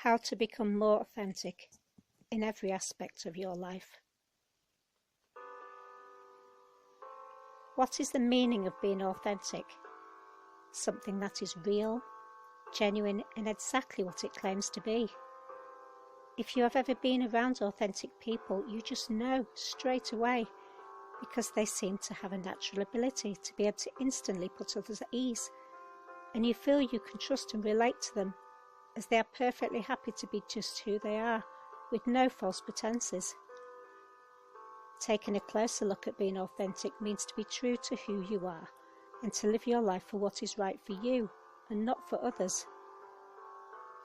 How to become more authentic in every aspect of your life. What is the meaning of being authentic? Something that is real, genuine, and exactly what it claims to be. If you have ever been around authentic people, you just know straight away, because they seem to have a natural ability to be able to instantly put others at ease, and you feel you can trust and relate to them, as they are perfectly happy to be just who they are, with no false pretenses. Taking a closer look at being authentic means to be true to who you are, and to live your life for what is right for you, and not for others.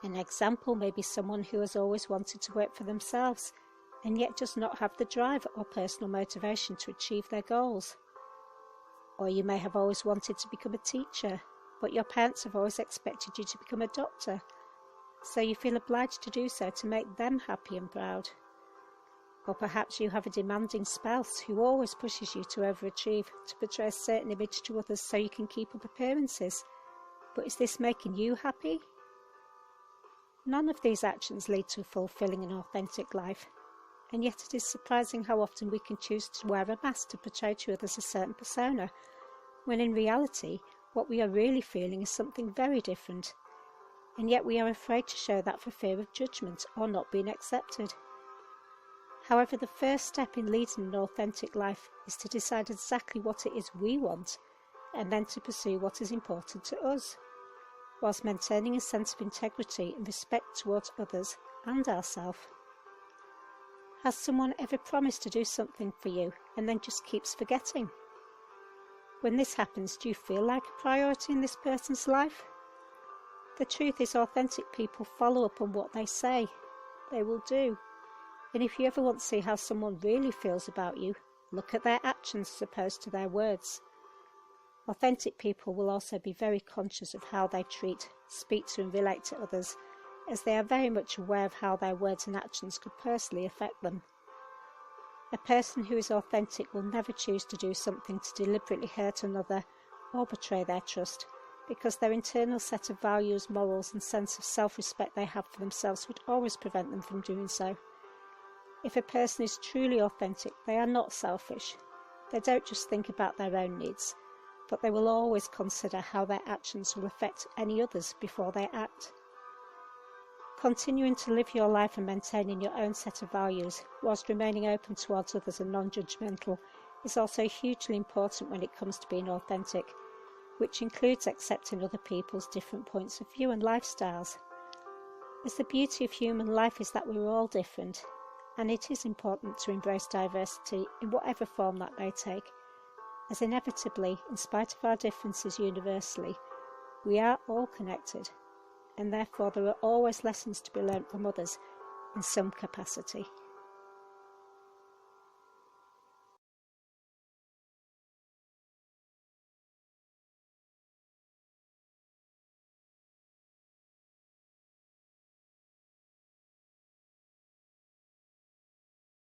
An example may be someone who has always wanted to work for themselves, and yet does not have the drive or personal motivation to achieve their goals. Or you may have always wanted to become a teacher, but your parents have always expected you to become a doctor, so you feel obliged to do so to make them happy and proud. Or perhaps you have a demanding spouse who always pushes you to overachieve, to portray a certain image to others so you can keep up appearances. But is this making you happy? None of these actions lead to a fulfilling and authentic life, and yet it is surprising how often we can choose to wear a mask to portray to others a certain persona, when in reality what we are really feeling is something very different, and yet we are afraid to show that for fear of judgment or not being accepted. However, the first step in leading an authentic life is to decide exactly what it is we want, and then to pursue what is important to us, whilst maintaining a sense of integrity and respect towards others and ourselves. Has someone ever promised to do something for you and then just keeps forgetting? When this happens, do you feel like a priority in this person's life? The truth is, authentic people follow up on what they say. They will do. And if you ever want to see how someone really feels about you, look at their actions as opposed to their words. Authentic people will also be very conscious of how they treat, speak to and relate to others, as they are very much aware of how their words and actions could personally affect them. A person who is authentic will never choose to do something to deliberately hurt another or betray their trust, because their internal set of values, morals and sense of self-respect they have for themselves would always prevent them from doing so. If a person is truly authentic, they are not selfish. They don't just think about their own needs, but they will always consider how their actions will affect any others before they act. Continuing to live your life and maintaining your own set of values, whilst remaining open towards others and non-judgmental, is also hugely important when it comes to being authentic, which includes accepting other people's different points of view and lifestyles. As the beauty of human life is that we're all different, and it is important to embrace diversity in whatever form that may take, as inevitably, in spite of our differences universally, we are all connected, and therefore there are always lessons to be learnt from others in some capacity.